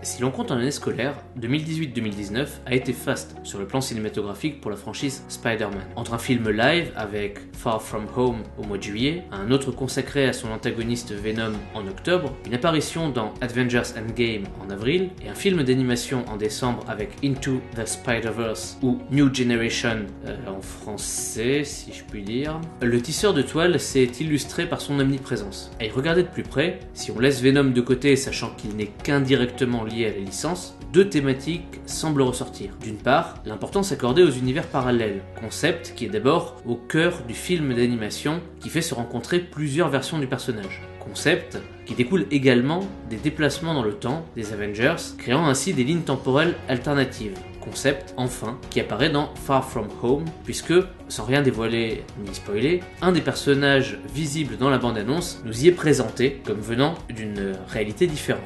Si l'on compte en année scolaire, 2018-2019 a été faste sur le plan cinématographique pour la franchise Spider-Man. Entre un film live avec Far From Home au mois de juillet, un autre consacré à son antagoniste Venom en octobre, une apparition dans Avengers Endgame en avril, et un film d'animation en décembre avec Into the Spider-Verse ou New Generation en français si je puis dire, le tisseur de toile s'est illustré par son omniprésence. À y regarder de plus près, si on laisse Venom de côté sachant qu'il n'est qu'indirectement lié à la licence, deux thématiques semblent ressortir. D'une part, l'importance accordée aux univers parallèles, concept qui est d'abord au cœur du film d'animation qui fait se rencontrer plusieurs versions du personnage. Concept qui découle également des déplacements dans le temps des Avengers, créant ainsi des lignes temporelles alternatives. Concept, enfin, qui apparaît dans Far From Home, puisque, sans rien dévoiler ni spoiler, un des personnages visibles dans la bande-annonce nous y est présenté comme venant d'une réalité différente.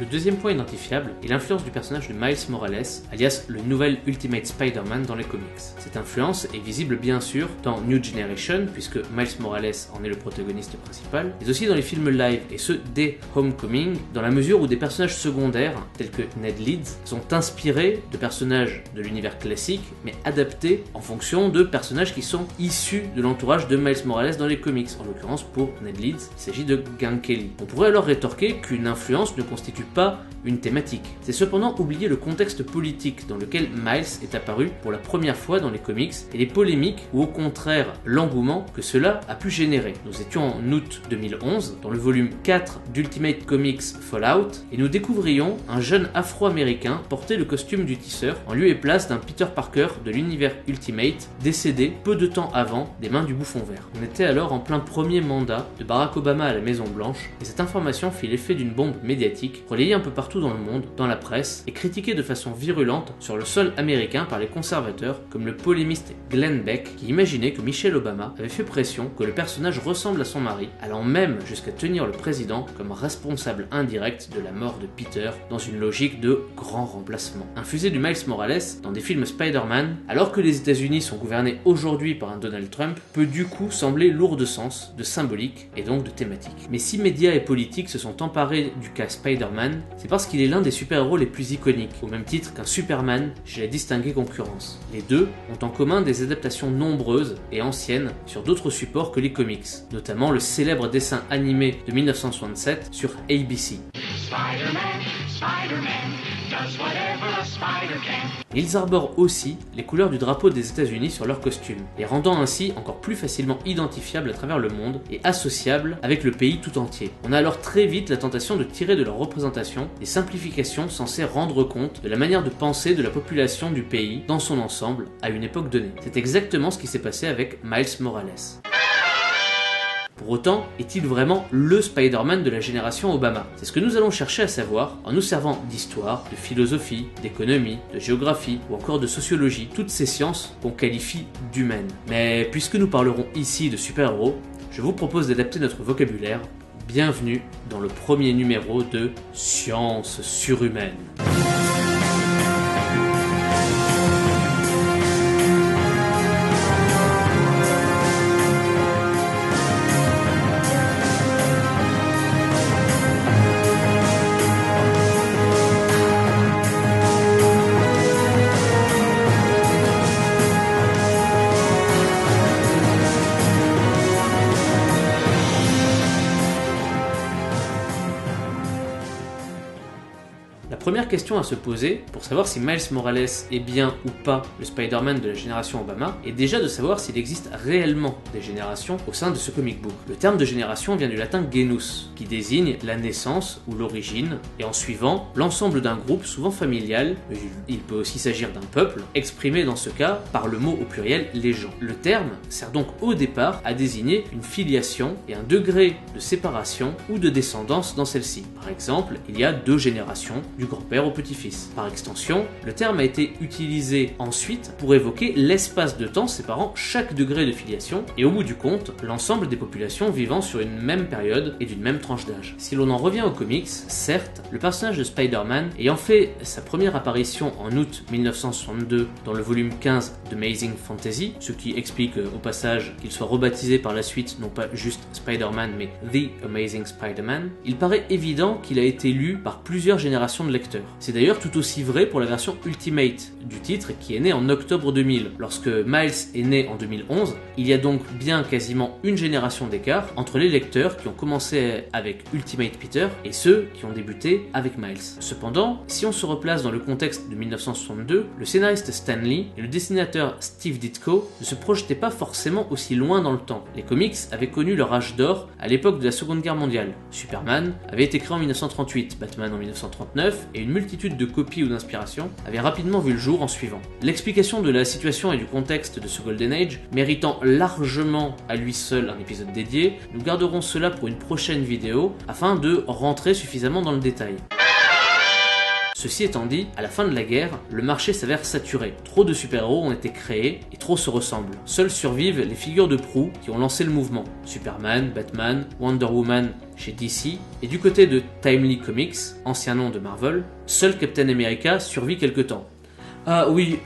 Le deuxième point identifiable est l'influence du personnage de Miles Morales, alias le nouvel Ultimate Spider-Man dans les comics. Cette influence est visible bien sûr dans New Generation, puisque Miles Morales en est le protagoniste principal, mais aussi dans les films live, et ce dès Homecoming, dans la mesure où des personnages secondaires, tels que Ned Leeds, sont inspirés de personnages de l'univers classique, mais adaptés en fonction de personnages qui sont issus de l'entourage de Miles Morales dans les comics. En l'occurrence, pour Ned Leeds, il s'agit de Gang Kelly. On pourrait alors rétorquer qu'une influence ne constitue pas une thématique. C'est cependant oublier le contexte politique dans lequel Miles est apparu pour la première fois dans les comics et les polémiques ou au contraire l'engouement que cela a pu générer. Nous étions en août 2011 dans le volume 4 d'Ultimate Comics Fallout et nous découvrions un jeune afro-américain porter le costume du tisseur en lieu et place d'un Peter Parker de l'univers Ultimate décédé peu de temps avant des mains du Bouffon Vert. On était alors en plein premier mandat de Barack Obama à la Maison Blanche et cette information fit l'effet d'une bombe médiatique relayée un peu partout dans le monde, dans la presse, et critiquée de façon virulente sur le sol américain par les conservateurs, comme le polémiste Glenn Beck, qui imaginait que Michelle Obama avait fait pression que le personnage ressemble à son mari, allant même jusqu'à tenir le président comme responsable indirect de la mort de Peter, dans une logique de grand remplacement. Infuser du Miles Morales dans des films Spider-Man, alors que les États-Unis sont gouvernés aujourd'hui par un Donald Trump, peut du coup sembler lourd de sens, de symbolique et donc de thématique. Mais si médias et politiques se sont emparés du cas Spider-Man, c'est parce qu'il est l'un des super-héros les plus iconiques, au même titre qu'un Superman chez la distinguée concurrence. Les deux ont en commun des adaptations nombreuses et anciennes sur d'autres supports que les comics, notamment le célèbre dessin animé de 1967 sur ABC. Ils arborent aussi les couleurs du drapeau des États-Unis sur leurs costumes, les rendant ainsi encore plus facilement identifiables à travers le monde et associables avec le pays tout entier. On a alors très vite la tentation de tirer de leur représentation des simplifications censées rendre compte de la manière de penser de la population du pays dans son ensemble à une époque donnée. C'est exactement ce qui s'est passé avec Miles Morales. Pour autant, est-il vraiment le Spider-Man de la génération Obama? C'est ce que nous allons chercher à savoir en nous servant d'histoire, de philosophie, d'économie, de géographie ou encore de sociologie, toutes ces sciences qu'on qualifie d'humaines. Mais puisque nous parlerons ici de super-héros, je vous propose d'adapter notre vocabulaire. Bienvenue dans le premier numéro de Sciences surhumaines. La première question à se poser, pour savoir si Miles Morales est bien ou pas le Spider-Man de la génération Obama, est déjà de savoir s'il existe réellement des générations au sein de ce comic book. Le terme de génération vient du latin genus, qui désigne la naissance ou l'origine, et en suivant, l'ensemble d'un groupe souvent familial, mais il peut aussi s'agir d'un peuple, exprimé dans ce cas par le mot au pluriel les gens. Le terme sert donc au départ à désigner une filiation et un degré de séparation ou de descendance dans celle-ci. Par exemple, il y a deux générations du grand-père au petit-fils. Par extension, le terme a été utilisé ensuite pour évoquer l'espace de temps séparant chaque degré de filiation et au bout du compte, l'ensemble des populations vivant sur une même période et d'une même tranche d'âge. Si l'on en revient aux comics, certes, le personnage de Spider-Man ayant fait sa première apparition en août 1962 dans le volume 15 d'Amazing Fantasy, ce qui explique au passage qu'il soit rebaptisé par la suite non pas juste Spider-Man mais The Amazing Spider-Man, il paraît évident qu'il a été lu par plusieurs générations de lecteurs. C'est d'ailleurs tout aussi vrai pour la version Ultimate du titre qui est née en octobre 2000. Lorsque Miles est né en 2011, il y a donc bien quasiment une génération d'écart entre les lecteurs qui ont commencé avec Ultimate Peter et ceux qui ont débuté avec Miles. Cependant, si on se replace dans le contexte de 1962, le scénariste Stan Lee et le dessinateur Steve Ditko ne se projetaient pas forcément aussi loin dans le temps. Les comics avaient connu leur âge d'or à l'époque de la Seconde Guerre mondiale. Superman avait été créé en 1938, Batman en 1939 et une multitude de copies ou d'inspirations avaient rapidement vu le jour en suivant. L'explication de la situation et du contexte de ce Golden Age méritant largement à lui seul un épisode dédié, nous garderons cela pour une prochaine vidéo afin de rentrer suffisamment dans le détail. Ceci étant dit, à la fin de la guerre, le marché s'avère saturé. Trop de super-héros ont été créés et trop se ressemblent. Seules survivent les figures de proue qui ont lancé le mouvement. Superman, Batman, Wonder Woman chez DC, et du côté de Timely Comics, ancien nom de Marvel, seul Captain America survit quelque temps. Ah oui,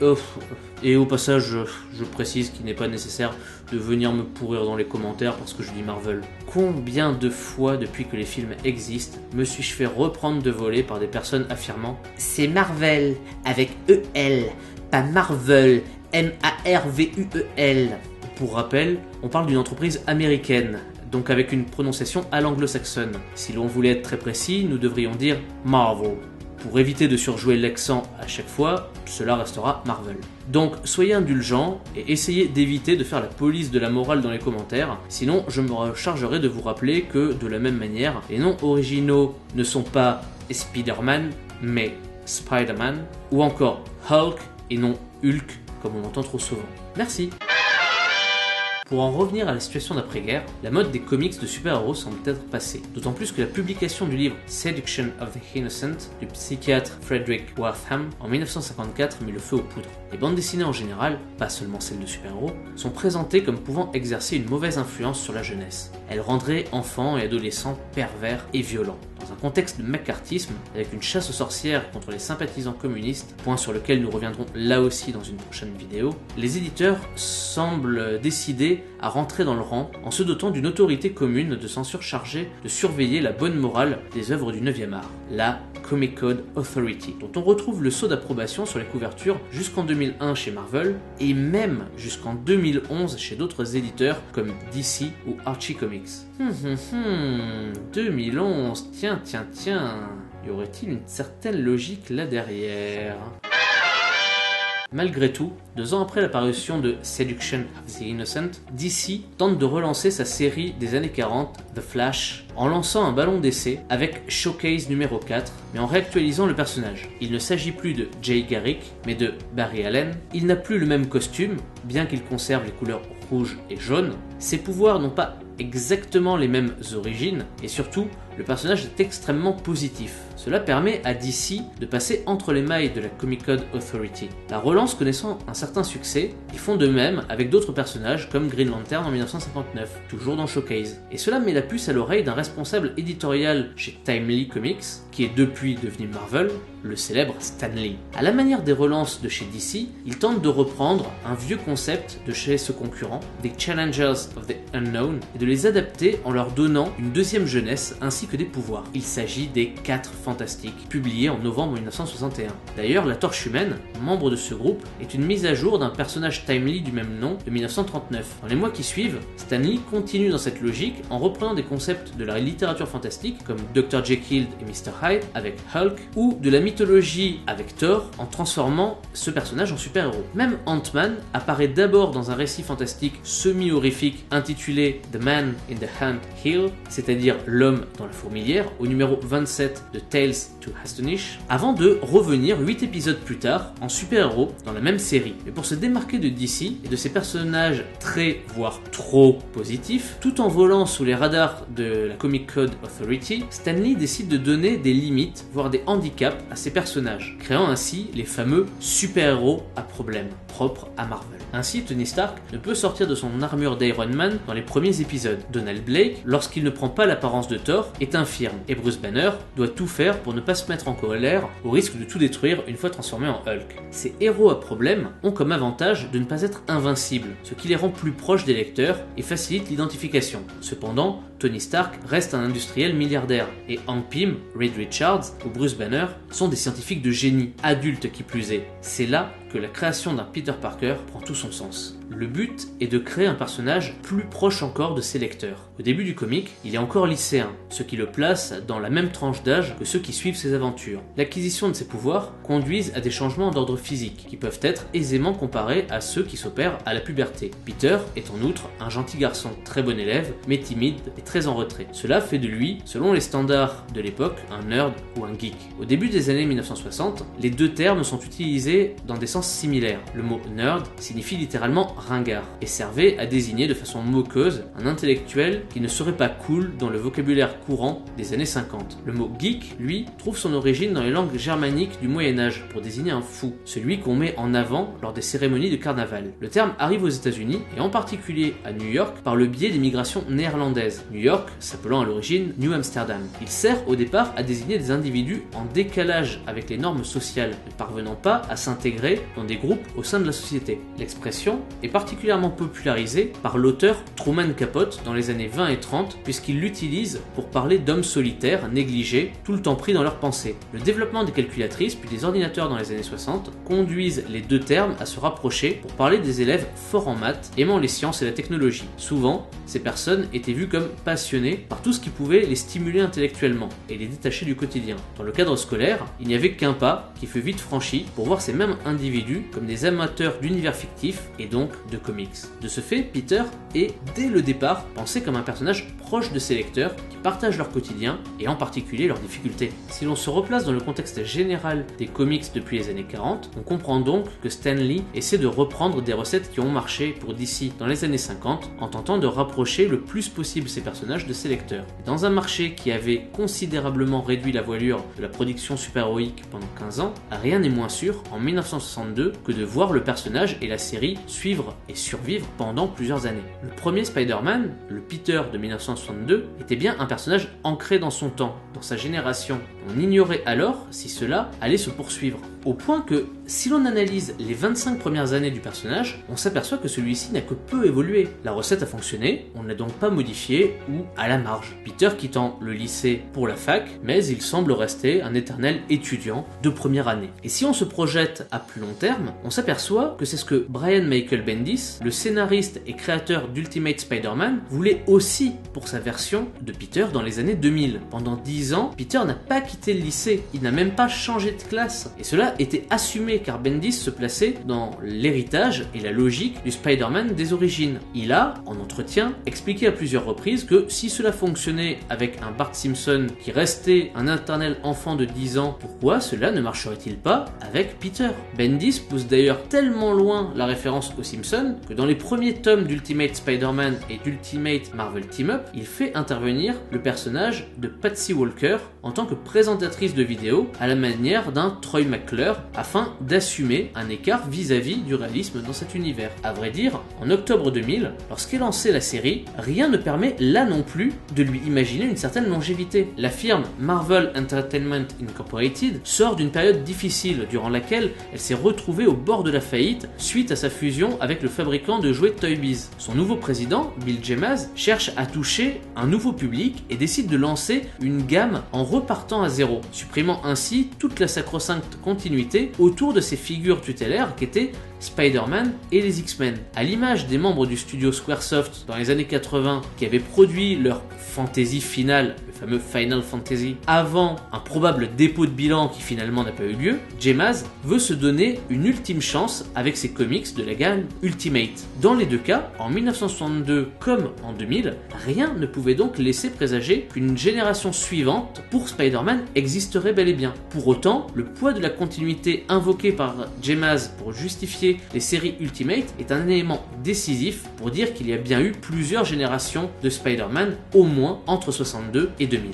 et au passage, je précise qu'il n'est pas nécessaire de venir me pourrir dans les commentaires parce que je dis Marvel. Combien de fois depuis que les films existent me suis-je fait reprendre de voler par des personnes affirmant « C'est Marvel avec EL, pas Marvel, M-A-R-V-U-E-L ». Pour rappel, on parle d'une entreprise américaine, donc avec une prononciation à l'anglo-saxonne. Si l'on voulait être très précis, nous devrions dire Marvel. Pour éviter de surjouer l'accent à chaque fois, cela restera Marvel. Donc soyez indulgents et essayez d'éviter de faire la police de la morale dans les commentaires, sinon je me rechargerai de vous rappeler que, de la même manière, les noms originaux ne sont pas Spider-Man, mais Spider-Man, ou encore Hulk et non Hulk, comme on l'entend trop souvent. Merci. Pour en revenir à la situation d'après-guerre, la mode des comics de super-héros semble être passée, d'autant plus que la publication du livre Seduction of the Innocent du psychiatre Frederick Wartham en 1954 mit le feu aux poudres. Les bandes dessinées en général, pas seulement celles de super-héros, sont présentées comme pouvant exercer une mauvaise influence sur la jeunesse. Elles rendraient enfants et adolescents pervers et violents. Dans un contexte de macartisme, avec une chasse aux sorcières contre les sympathisants communistes, point sur lequel nous reviendrons là aussi dans une prochaine vidéo, les éditeurs semblent décidés à rentrer dans le rang en se dotant d'une autorité commune de censure chargée de surveiller la bonne morale des œuvres du 9e art, la Comic Code Authority, dont on retrouve le sceau d'approbation sur les couvertures jusqu'en 2001 chez Marvel et même jusqu'en 2011 chez d'autres éditeurs comme DC ou Archie Comics. 2011, tiens, y aurait-il une certaine logique là derrière ? Malgré tout, 2 ans après l'apparition de Seduction of the Innocent, DC tente de relancer sa série des années 40, The Flash, en lançant un ballon d'essai avec Showcase numéro 4, mais en réactualisant le personnage. Il ne s'agit plus de Jay Garrick, mais de Barry Allen. Il n'a plus le même costume, bien qu'il conserve les couleurs rouge et jaune. Ses pouvoirs n'ont pas exactement les mêmes origines, et surtout, le personnage est extrêmement positif. Cela permet à DC de passer entre les mailles de la Comic Code Authority. La relance connaissant un certain succès, ils font de même avec d'autres personnages comme Green Lantern en 1959, toujours dans Showcase. Et cela met la puce à l'oreille d'un responsable éditorial chez Timely Comics, qui est depuis devenu Marvel, le célèbre Stan Lee. À la manière des relances de chez DC, ils tentent de reprendre un vieux concept de chez ce concurrent, des Challengers of the Unknown, et de les adapter en leur donnant une deuxième jeunesse ainsi que des pouvoirs. Il s'agit des 4 Fantastiques, publiés en novembre 1961. D'ailleurs, la Torche Humaine, membre de ce groupe, est une mise à jour d'un personnage Timely du même nom de 1939. Dans les mois qui suivent, Stan Lee continue dans cette logique en reprenant des concepts de la littérature fantastique comme Dr. Jekyll et Mr. Hyde avec Hulk, ou de la mythologie avec Thor en transformant ce personnage en super-héros. Même Ant-Man apparaît d'abord dans un récit fantastique semi-horrifique intitulé The Man in the Ant Hill, c'est-à-dire l'homme dans la fourmilière, au numéro 27 de Tales to Astonish, avant de revenir 8 épisodes plus tard en super-héros dans la même série. Mais pour se démarquer de DC et de ses personnages très, voire trop positifs, tout en volant sous les radars de la Comic Code Authority, Stan Lee décide de donner des limites, voire des handicaps à ses personnages, créant ainsi les fameux super-héros à problème, propres à Marvel. Ainsi, Tony Stark ne peut sortir de son armure d'Iron Man dans les premiers épisodes. Donald Blake, lorsqu'il ne prend pas l'apparence de Thor, est infirme, et Bruce Banner doit tout faire pour ne pas se mettre en colère au risque de tout détruire une fois transformé en Hulk. Ces héros à problème ont comme avantage de ne pas être invincibles, ce qui les rend plus proches des lecteurs et facilite l'identification. Cependant, Tony Stark reste un industriel milliardaire, et Hank Pym, Reed Richards ou Bruce Banner sont des scientifiques de génie, adultes qui plus est. C'est là que la création d'un Peter Parker prend tout son sens. Le but est de créer un personnage plus proche encore de ses lecteurs. Au début du comic, il est encore lycéen, ce qui le place dans la même tranche d'âge que ceux qui suivent ses aventures. L'acquisition de ses pouvoirs conduisent à des changements d'ordre physique, qui peuvent être aisément comparés à ceux qui s'opèrent à la puberté. Peter est en outre un gentil garçon, très bon élève, mais timide et très en retrait. Cela fait de lui, selon les standards de l'époque, un nerd ou un geek. Au début des années 1960, les deux termes sont utilisés dans des sens similaires. Le mot nerd signifie littéralement ringard et servait à désigner de façon moqueuse un intellectuel qui ne serait pas cool dans le vocabulaire courant des années 50. Le mot geek, lui, trouve son origine dans les langues germaniques du Moyen-Âge pour désigner un fou, celui qu'on met en avant lors des cérémonies de carnaval. Le terme arrive aux États-Unis et en particulier à New York par le biais des migrations néerlandaises, New York s'appelant à l'origine New Amsterdam. Il sert au départ à désigner des individus en décalage avec les normes sociales, ne parvenant pas à s'intégrer dans des groupes au sein de la société. L'expression est particulièrement popularisée par l'auteur Truman Capote dans les années 20 et 30 puisqu'il l'utilise pour parler d'hommes solitaires, négligés, tout le temps pris dans leurs pensées. Le développement des calculatrices puis des ordinateurs dans les années 60 conduisent les deux termes à se rapprocher pour parler des élèves forts en maths, aimant les sciences et la technologie. Souvent, ces personnes étaient vues comme passionnées par tout ce qui pouvait les stimuler intellectuellement et les détacher du quotidien. Dans le cadre scolaire, il n'y avait qu'un pas qui fut vite franchi pour voir ces mêmes individus comme des amateurs d'univers fictifs et donc de comics. De ce fait, Peter est dès le départ pensé comme un personnage proche de ses lecteurs qui partagent leur quotidien et en particulier leurs difficultés. Si l'on se replace dans le contexte général des comics depuis les années 40, on comprend donc que Stan Lee essaie de reprendre des recettes qui ont marché pour DC dans les années 50 en tentant de rapprocher le plus possible ces personnages de ses lecteurs. Dans un marché qui avait considérablement réduit la voilure de la production super-héroïque pendant 15 ans, rien n'est moins sûr en 1962 que de voir le personnage et la série suivre et survivre pendant plusieurs années. Le premier Spider-Man, le Peter de 1962, était bien un personnage ancré dans son temps, dans sa génération. On ignorait alors si cela allait se poursuivre. Au point que, si l'on analyse les 25 premières années du personnage, on s'aperçoit que celui-ci n'a que peu évolué. La recette a fonctionné, on ne l'a donc pas modifié ou à la marge. Peter quittant le lycée pour la fac, mais il semble rester un éternel étudiant de première année. Et si on se projette à plus long terme, on s'aperçoit que c'est ce que Brian Michael Bendis, le scénariste et créateur d'Ultimate Spider-Man, voulait aussi pour sa version de Peter dans les années 2000. Pendant 10 ans, Peter n'a pas quitté le lycée, il n'a même pas changé de classe. Et cela était assumé car Bendis se plaçait dans l'héritage et la logique du Spider-Man des origines. Il a, en entretien, expliqué à plusieurs reprises que si cela fonctionnait avec un Bart Simpson qui restait un éternel enfant de 10 ans, pourquoi cela ne marcherait-il pas avec Peter? Bendis pousse d'ailleurs tellement loin la référence aux Simpsons que dans les premiers tomes d'Ultimate Spider-Man et d'Ultimate Marvel Team-Up, il fait intervenir le personnage de Patsy Walker en tant que présentatrice de vidéos à la manière d'un Troy McClure afin d'assumer un écart vis-à-vis du réalisme dans cet univers. À vrai dire, en octobre 2000, lorsqu'est lancée la série, rien ne permet là non plus de lui imaginer une certaine longévité. La firme Marvel Entertainment Incorporated sort d'une période difficile durant laquelle elle s'est retrouvée au bord de la faillite suite à sa fusion avec le fabricant de jouets Toy Biz. Son nouveau président, Bill Gemaz, cherche à toucher un nouveau public et décide de lancer une gamme en repartant à zéro, supprimant ainsi toute la sacro-sainte continuité autour de ces figures tutélaires qu'étaient Spider-Man et les X-Men. À l'image des membres du studio Squaresoft dans les années 80 qui avaient produit leur fantasy finale, le fameux Final Fantasy, avant un probable dépôt de bilan qui finalement n'a pas eu lieu, J-Maz veut se donner une ultime chance avec ses comics de la gamme Ultimate. Dans les deux cas, en 1962 comme en 2000, rien ne pouvait donc laisser présager qu'une génération suivante pour Spider-Man existerait bel et bien. Pour autant, le poids de la continuité invoquée par J-Maz pour justifier les séries Ultimate est un élément décisif pour dire qu'il y a bien eu plusieurs générations de Spider-Man, au moins entre 62 et 2000.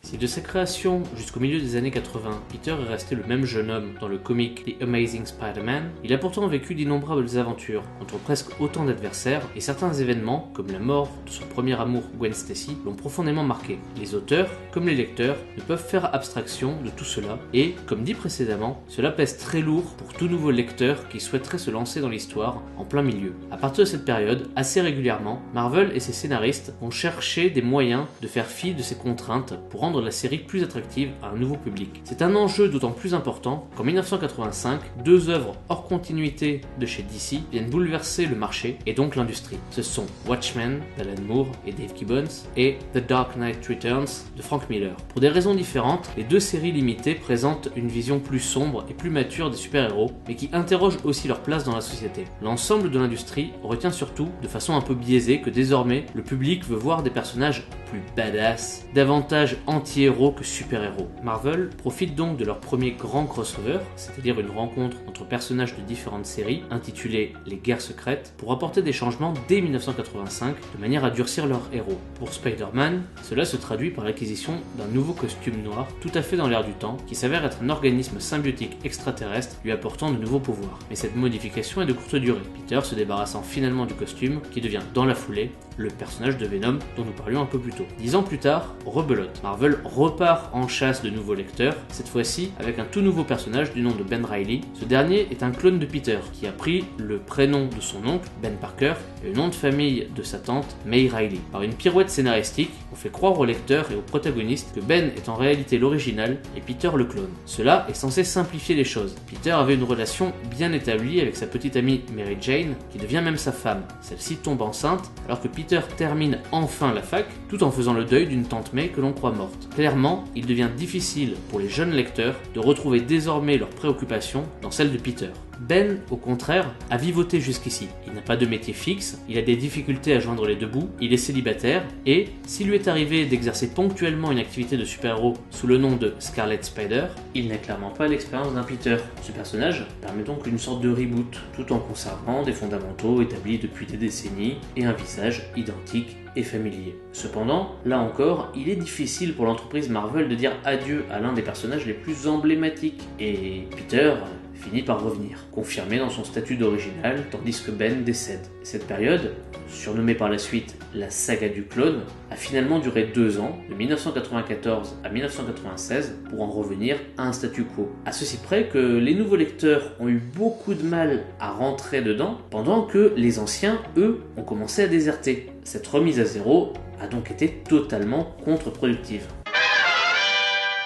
Si de sa création jusqu'au milieu des années 80, Peter est resté le même jeune homme dans le comic The Amazing Spider-Man, il a pourtant vécu d'innombrables aventures contre presque autant d'adversaires et certains événements, comme la mort de son premier amour Gwen Stacy, l'ont profondément marqué. Les auteurs, comme les lecteurs, ne peuvent faire abstraction de tout cela et, comme dit précédemment, cela pèse très lourd pour tout nouveau lecteur qui souhaiterait se lancer dans l'histoire en plein milieu. À partir de cette période, assez régulièrement, Marvel et ses scénaristes vont chercher des moyens de faire fi de ces contraintes pour rendre la série plus attractive à un nouveau public. C'est un enjeu d'autant plus important qu'en 1985, deux œuvres hors continuité de chez DC viennent bouleverser le marché et donc l'industrie. Ce sont Watchmen d'Alan Moore et Dave Gibbons et The Dark Knight Returns de Frank Miller. Pour des raisons différentes, les deux séries limitées présentent une vision plus sombre et plus mature des super-héros, mais qui interrogent aussi leur place dans la société. L'ensemble de l'industrie retient surtout, de façon un peu biaisée, que désormais, le public veut voir des personnages plus badass, davantage anti-héros que super-héros. Marvel profite donc de leur premier grand crossover, c'est-à-dire une rencontre entre personnages de différentes séries, intitulée Les Guerres Secrètes, pour apporter des changements dès 1985, de manière à durcir leurs héros. Pour Spider-Man, cela se traduit par l'acquisition d'un nouveau costume noir, tout à fait dans l'air du temps, qui s'avère être un organisme symbiotique extraterrestre lui apportant de nouveaux pouvoirs. Mais cette modification est de courte durée, Peter se débarrassant finalement du costume, qui devient dans la foulée le personnage de Venom dont nous parlions un peu plus tôt. 10 ans plus tard, rebelote. Marvel repart en chasse de nouveaux lecteurs, cette fois-ci avec un tout nouveau personnage du nom de Ben Reilly. Ce dernier est un clone de Peter, qui a pris le prénom de son oncle, Ben Parker, et le nom de famille de sa tante, May Reilly. Par une pirouette scénaristique, on fait croire au lecteur et au protagoniste que Ben est en réalité l'original et Peter le clone. Cela est censé simplifier les choses. Peter avait une relation bien établie avec sa petite amie Mary Jane, qui devient même sa femme. Celle-ci tombe enceinte, alors que Peter termine enfin la fac, tout en faisant le deuil d'une tante May que l'on croit morte. Clairement, il devient difficile pour les jeunes lecteurs de retrouver désormais leurs préoccupations dans celles de Peter. Ben, au contraire, a vivoté jusqu'ici. Il n'a pas de métier fixe, il a des difficultés à joindre les deux bouts, il est célibataire, et s'il lui est arrivé d'exercer ponctuellement une activité de super-héros sous le nom de Scarlet Spider, il n'a clairement pas l'expérience d'un Peter. Ce personnage permet donc une sorte de reboot, tout en conservant des fondamentaux établis depuis des décennies et un visage identique et familier. Cependant, là encore, il est difficile pour l'entreprise Marvel de dire adieu à l'un des personnages les plus emblématiques, et Peter finit par revenir, confirmé dans son statut d'original, tandis que Ben décède. Cette période, surnommée par la suite la saga du clone, a finalement duré 2 ans, de 1994 à 1996, pour en revenir à un statu quo. À ceci près que les nouveaux lecteurs ont eu beaucoup de mal à rentrer dedans, pendant que les anciens, eux, ont commencé à déserter. Cette remise à zéro a donc été totalement contre-productive.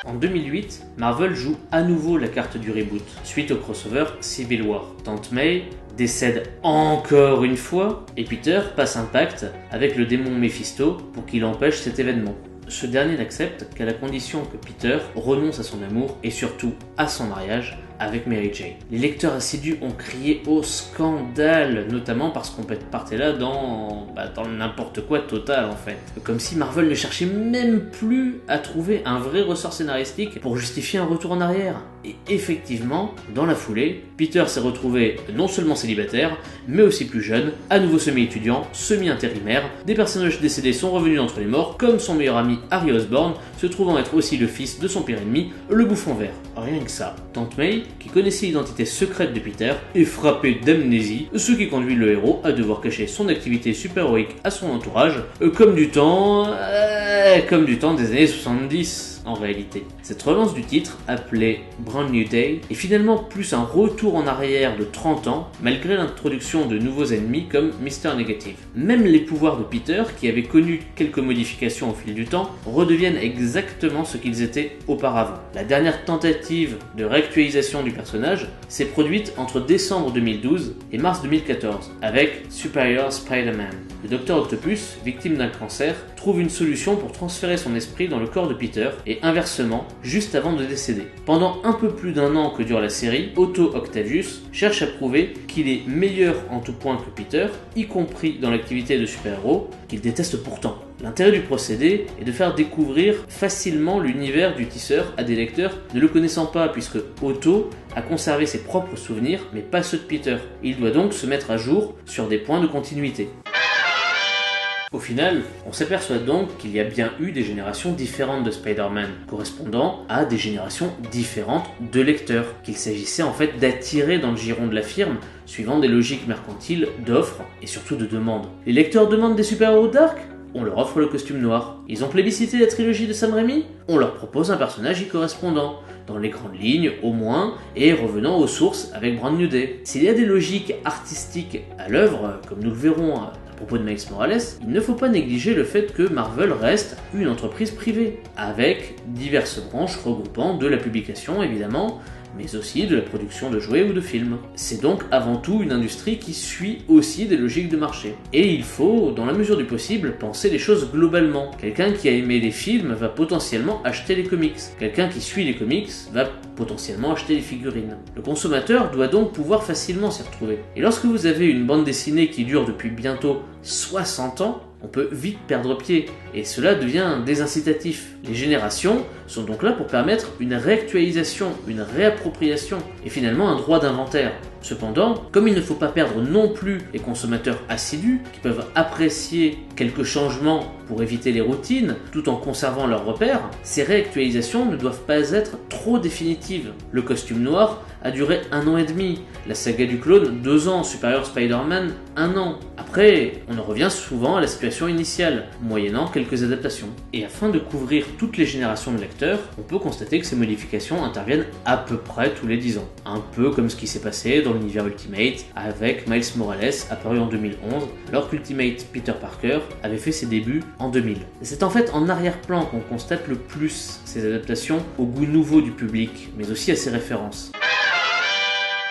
En 2008, Marvel joue à nouveau la carte du reboot, suite au crossover Civil War. Tante May décède encore une fois, et Peter passe un pacte avec le démon Mephisto pour qu'il empêche cet événement. Ce dernier n'accepte qu'à la condition que Peter renonce à son amour et surtout à son mariage avec Mary Jane. Les lecteurs assidus ont crié au scandale, notamment parce qu'on partait là dans le n'importe quoi total en fait. Comme si Marvel ne cherchait même plus à trouver un vrai ressort scénaristique pour justifier un retour en arrière. Et effectivement, dans la foulée, Peter s'est retrouvé non seulement célibataire, mais aussi plus jeune, à nouveau semi-étudiant, semi-intérimaire. Des personnages décédés sont revenus d'entre les morts, comme son meilleur ami Harry Osborn, se trouvant être aussi le fils de son pire ennemi, le Bouffon Vert. Rien que ça. Tante May, qui connaissait l'identité secrète de Peter, est frappée d'amnésie, ce qui conduit le héros à devoir cacher son activité super-héroïque à son entourage, comme du temps des années 70. en réalité. Cette relance du titre, appelée Brand New Day, est finalement plus un retour en arrière de 30 ans, malgré l'introduction de nouveaux ennemis comme Mr. Negative. Même les pouvoirs de Peter, qui avaient connu quelques modifications au fil du temps, redeviennent exactement ce qu'ils étaient auparavant. La dernière tentative de réactualisation du personnage s'est produite entre décembre 2012 et mars 2014, avec Superior Spider-Man. Le Docteur Octopus, victime d'un cancer, trouve une solution pour transférer son esprit dans le corps de Peter, et inversement, juste avant de décéder. Pendant un peu plus d'un an que dure la série, Otto Octavius cherche à prouver qu'il est meilleur en tout point que Peter, y compris dans l'activité de super-héros, qu'il déteste pourtant. L'intérêt du procédé est de faire découvrir facilement l'univers du tisseur à des lecteurs ne le connaissant pas, puisque Otto a conservé ses propres souvenirs, mais pas ceux de Peter. Il doit donc se mettre à jour sur des points de continuité. Au final, on s'aperçoit donc qu'il y a bien eu des générations différentes de Spider-Man, correspondant à des générations différentes de lecteurs, qu'il s'agissait en fait d'attirer dans le giron de la firme, suivant des logiques mercantiles d'offres et surtout de demandes. Les lecteurs demandent des super-héros dark ? On leur offre le costume noir. Ils ont plébiscité la trilogie de Sam Raimi ? On leur propose un personnage y correspondant, dans les grandes lignes au moins, et revenant aux sources avec Brand New Day. S'il y a des logiques artistiques à l'œuvre, comme nous le verrons à propos de Miles Morales, il ne faut pas négliger le fait que Marvel reste une entreprise privée, avec diverses branches regroupant de la publication évidemment, mais aussi de la production de jouets ou de films. C'est donc avant tout une industrie qui suit aussi des logiques de marché. Et il faut, dans la mesure du possible, penser les choses globalement. Quelqu'un qui a aimé les films va potentiellement acheter les comics. Quelqu'un qui suit les comics va potentiellement acheter les figurines. Le consommateur doit donc pouvoir facilement s'y retrouver. Et lorsque vous avez une bande dessinée qui dure depuis bientôt 60 ans, on peut vite perdre pied, et cela devient désincitatif. Les générations sont donc là pour permettre une réactualisation, une réappropriation, et finalement un droit d'inventaire. Cependant, comme il ne faut pas perdre non plus les consommateurs assidus, qui peuvent apprécier quelques changements pour éviter les routines, tout en conservant leurs repères, ces réactualisations ne doivent pas être trop définitives. Le costume noir a duré 1 an et demi, la saga du clone 2 ans, Superior Spider-Man 1 an. Après, on en revient souvent à la situation initiale, moyennant quelques adaptations. Et afin de couvrir toutes les générations de lecteurs, on peut constater que ces modifications interviennent à peu près tous les 10 ans. Un peu comme ce qui s'est passé dans l'univers Ultimate avec Miles Morales apparu en 2011, alors qu'Ultimate Peter Parker avait fait ses débuts en 2000. C'est en fait en arrière-plan qu'on constate le plus ces adaptations au goût nouveau du public, mais aussi à ses références.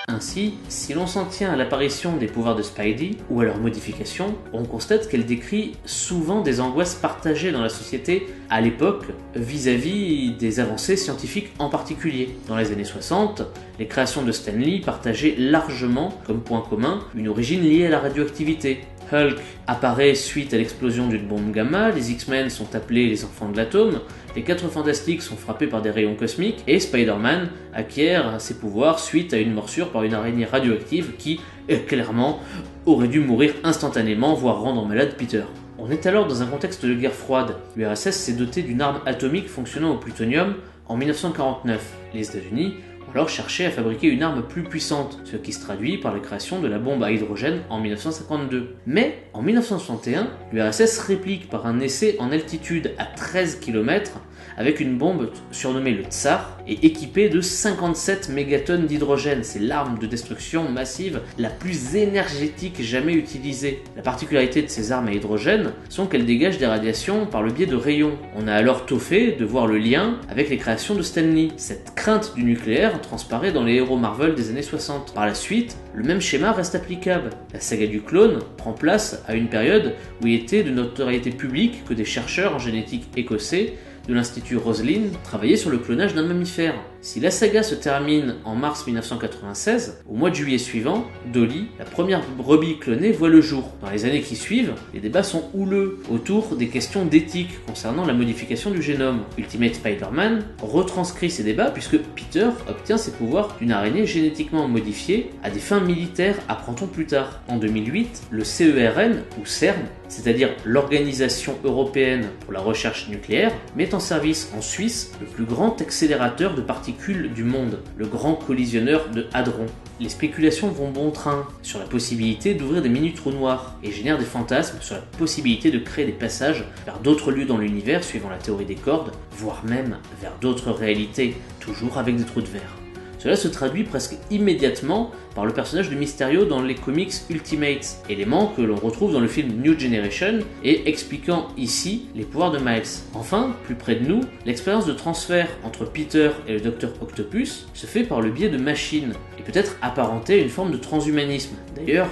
Ainsi, si l'on s'en tient à l'apparition des pouvoirs de Spidey ou à leur modification, on constate qu'elle décrit souvent des angoisses partagées dans la société à l'époque vis-à-vis des avancées scientifiques en particulier. Dans les années 60, les créations de Stan Lee partageaient largement comme point commun une origine liée à la radioactivité. Hulk apparaît suite à l'explosion d'une bombe gamma, les X-Men sont appelés les enfants de l'atome, les 4 fantastiques sont frappés par des rayons cosmiques, et Spider-Man acquiert ses pouvoirs suite à une morsure par une araignée radioactive qui, clairement, aurait dû mourir instantanément, voire rendre malade Peter. On est alors dans un contexte de guerre froide. L'URSS s'est doté d'une arme atomique fonctionnant au plutonium en 1949. Les États-Unis alors cherché à fabriquer une arme plus puissante, ce qui se traduit par la création de la bombe à hydrogène en 1952. Mais en 1961, l'URSS réplique par un essai en altitude à 13 km avec une bombe surnommée le Tsar et équipée de 57 mégatonnes d'hydrogène. C'est l'arme de destruction massive la plus énergétique jamais utilisée. La particularité de ces armes à hydrogène sont qu'elles dégagent des radiations par le biais de rayons. On a alors tôt fait de voir le lien avec les créations de Stan Lee. Cette crainte du nucléaire transparaît dans les héros Marvel des années 60. Par la suite, le même schéma reste applicable. La saga du clone prend place à une période où il était de notoriété publique que des chercheurs en génétique écossais de l'Institut Roslin travaillaient sur le clonage d'un mammifère. Si la saga se termine en mars 1996, au mois de juillet suivant, Dolly, la première brebis clonée, voit le jour. Dans les années qui suivent, les débats sont houleux autour des questions d'éthique concernant la modification du génome. Ultimate Spider-Man retranscrit ces débats puisque Peter obtient ses pouvoirs d'une araignée génétiquement modifiée à des fins militaires, apprend-on plus tard. En 2008, le CERN, ou CERN, c'est-à-dire l'Organisation Européenne pour la Recherche Nucléaire, met en service en Suisse le plus grand accélérateur de particules particules du monde, le grand collisionneur de Hadron. Les spéculations vont bon train sur la possibilité d'ouvrir des mini-trous noirs et génèrent des fantasmes sur la possibilité de créer des passages vers d'autres lieux dans l'univers suivant la théorie des cordes, voire même vers d'autres réalités, toujours avec des trous de verre. Cela se traduit presque immédiatement par le personnage de Mysterio dans les comics Ultimates, élément que l'on retrouve dans le film New Generation et expliquant ici les pouvoirs de Miles. Enfin, plus près de nous, l'expérience de transfert entre Peter et le Docteur Octopus se fait par le biais de machines et peut être apparentée à une forme de transhumanisme. D'ailleurs,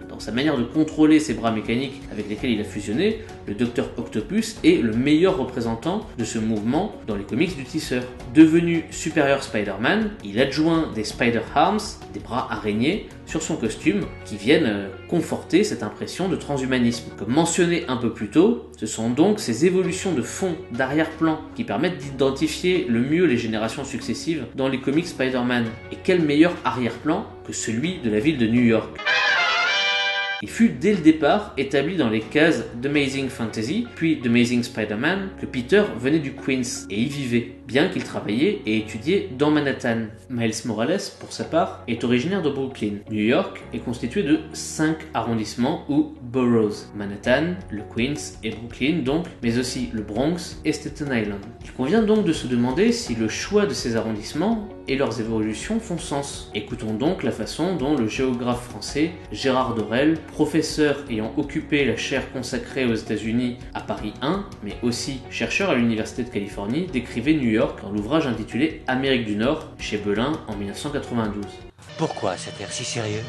dans sa manière de contrôler ses bras mécaniques avec lesquels il a fusionné, le Docteur Octopus est le meilleur représentant de ce mouvement dans les comics du tisseur. Devenu Superior Spider-Man, il adjoint des Spider-Arms, des bras araignées, sur son costume qui viennent conforter cette impression de transhumanisme. Comme mentionné un peu plus tôt, ce sont donc ces évolutions de fond, d'arrière-plan, qui permettent d'identifier le mieux les générations successives dans les comics Spider-Man. Et quel meilleur arrière-plan que celui de la ville de New York. Il fut dès le départ établi dans les cases d'Amazing Fantasy, puis d'Amazing Spider-Man, que Peter venait du Queens et y vivait, bien qu'il travaillait et étudiait dans Manhattan. Miles Morales, pour sa part, est originaire de Brooklyn. New York est constitué de 5 arrondissements ou boroughs. Manhattan, le Queens et Brooklyn donc, mais aussi le Bronx et Staten Island. Il convient donc de se demander si le choix de ces arrondissements et leurs évolutions font sens. Écoutons donc la façon dont le géographe français Gérard Dorel, professeur ayant occupé la chaire consacrée aux États-Unis à Paris 1, mais aussi chercheur à l'Université de Californie, décrivait New York dans l'ouvrage intitulé Amérique du Nord chez Belin en 1992. Pourquoi cet air si sérieux ?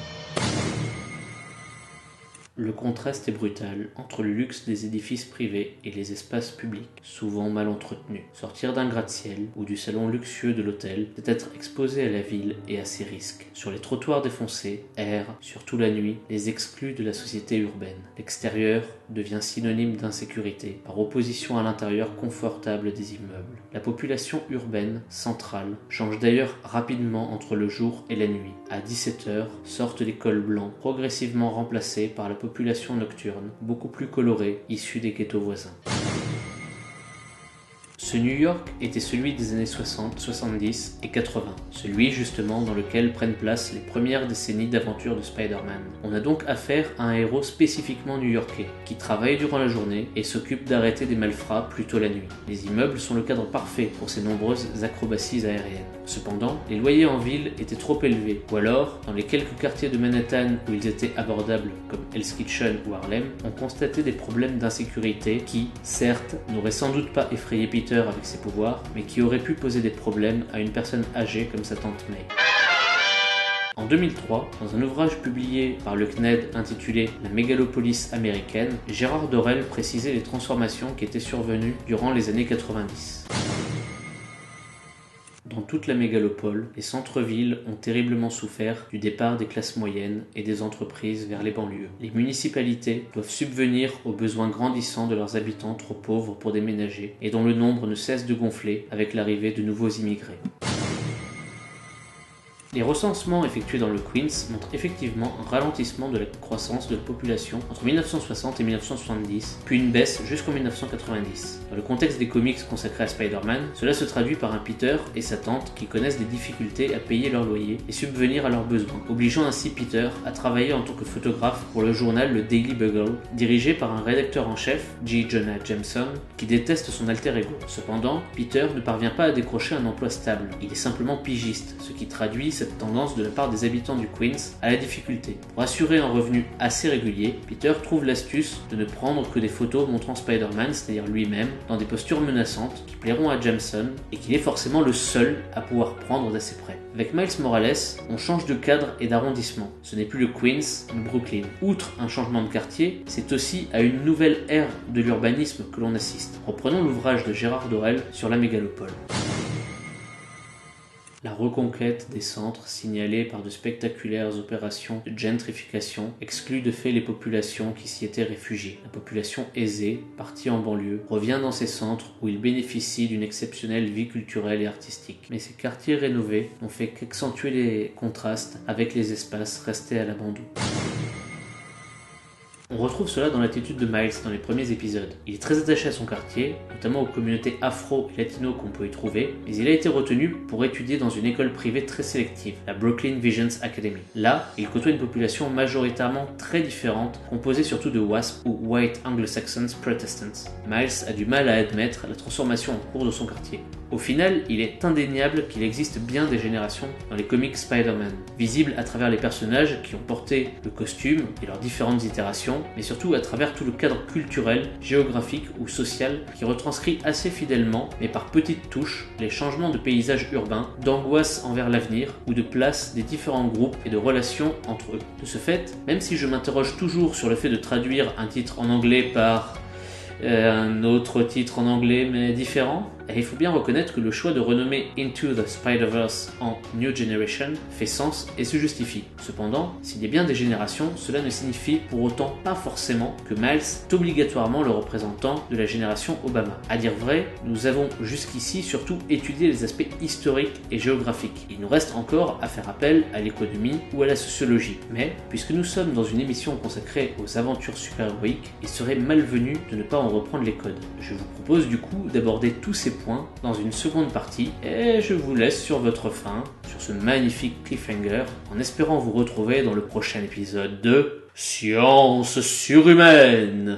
Le contraste est brutal entre le luxe des édifices privés et les espaces publics, souvent mal entretenus. Sortir d'un gratte-ciel ou du salon luxueux de l'hôtel, c'est être exposé à la ville et à ses risques. Sur les trottoirs défoncés, errent, surtout la nuit, les exclus de la société urbaine. L'extérieur devient synonyme d'insécurité, par opposition à l'intérieur confortable des immeubles. La population urbaine, centrale, change d'ailleurs rapidement entre le jour et la nuit. À 17h, sortent les cols blancs, progressivement remplacés par la population nocturne, beaucoup plus colorée, issue des ghettos voisins. Ce New York était celui des années 60, 70 et 80, celui justement dans lequel prennent place les premières décennies d'aventure de Spider-Man. On a donc affaire à un héros spécifiquement new-yorkais, qui travaille durant la journée et s'occupe d'arrêter des malfrats plutôt la nuit. Les immeubles sont le cadre parfait pour ces nombreuses acrobaties aériennes. Cependant, les loyers en ville étaient trop élevés, ou alors, dans les quelques quartiers de Manhattan où ils étaient abordables, comme Hell's Kitchen ou Harlem, on constatait des problèmes d'insécurité qui, certes, n'auraient sans doute pas effrayé Peter avec ses pouvoirs, mais qui auraient pu poser des problèmes à une personne âgée comme sa tante May. En 2003, dans un ouvrage publié par le CNED intitulé « La mégalopolis américaine », Gérard Dorel précisait les transformations qui étaient survenues durant les années 90. Dans toute la mégalopole, les centres-villes ont terriblement souffert du départ des classes moyennes et des entreprises vers les banlieues. Les municipalités doivent subvenir aux besoins grandissants de leurs habitants trop pauvres pour déménager et dont le nombre ne cesse de gonfler avec l'arrivée de nouveaux immigrés. Les recensements effectués dans le Queens montrent effectivement un ralentissement de la croissance de la population entre 1960 et 1970, puis une baisse jusqu'en 1990. Dans le contexte des comics consacrés à Spider-Man, cela se traduit par un Peter et sa tante qui connaissent des difficultés à payer leur loyer et subvenir à leurs besoins, obligeant ainsi Peter à travailler en tant que photographe pour le journal le Daily Bugle, dirigé par un rédacteur en chef, J. Jonah Jameson, qui déteste son alter ego. Cependant, Peter ne parvient pas à décrocher un emploi stable, il est simplement pigiste, ce qui traduit cette tendance de la part des habitants du Queens à la difficulté. Pour assurer un revenu assez régulier, Peter trouve l'astuce de ne prendre que des photos montrant Spider-Man, c'est-à-dire lui-même, dans des postures menaçantes qui plairont à Jameson et qu'il est forcément le seul à pouvoir prendre d'assez près. Avec Miles Morales, on change de cadre et d'arrondissement. Ce n'est plus le Queens, mais Brooklyn. Outre un changement de quartier, c'est aussi à une nouvelle ère de l'urbanisme que l'on assiste. Reprenons l'ouvrage de Gérard Dorel sur la mégalopole. La reconquête des centres, signalée par de spectaculaires opérations de gentrification, exclut de fait les populations qui s'y étaient réfugiées. La population aisée, partie en banlieue, revient dans ces centres où il bénéficie d'une exceptionnelle vie culturelle et artistique. Mais ces quartiers rénovés n'ont fait qu'accentuer les contrastes avec les espaces restés à l'abandon. On On retrouve cela dans l'attitude de Miles dans les premiers épisodes. Il est très attaché à son quartier, notamment aux communautés afro et latino qu'on peut y trouver, mais il a été retenu pour étudier dans une école privée très sélective, la Brooklyn Visions Academy. Là, il côtoie une population majoritairement très différente, composée surtout de WASP ou White Anglo-Saxons Protestants. Miles a du mal à admettre la transformation en cours de son quartier. Au final, il est indéniable qu'il existe bien des générations dans les comics Spider-Man, visibles à travers les personnages qui ont porté le costume et leurs différentes itérations, mais surtout à travers tout le cadre culturel, géographique ou social qui retranscrit assez fidèlement, mais par petites touches, les changements de paysage urbain, d'angoisse envers l'avenir ou de place des différents groupes et de relations entre eux. De ce fait, même si je m'interroge toujours sur le fait de traduire un titre en anglais par un autre titre en anglais mais différent, et il faut bien reconnaître que le choix de renommer Into the Spider-Verse en New Generation fait sens et se justifie. Cependant, s'il y a bien des générations, cela ne signifie pour autant pas forcément que Miles est obligatoirement le représentant de la génération Obama. À dire vrai, nous avons jusqu'ici surtout étudié les aspects historiques et géographiques. Il nous reste encore à faire appel à l'économie ou à la sociologie. Mais, puisque nous sommes dans une émission consacrée aux aventures super-héroïques, il serait malvenu de ne pas en reprendre les codes. Je vous propose du coup d'aborder tous ces points dans une seconde partie et je vous laisse sur votre faim, sur ce magnifique cliffhanger, en espérant vous retrouver dans le prochain épisode de Science surhumaine.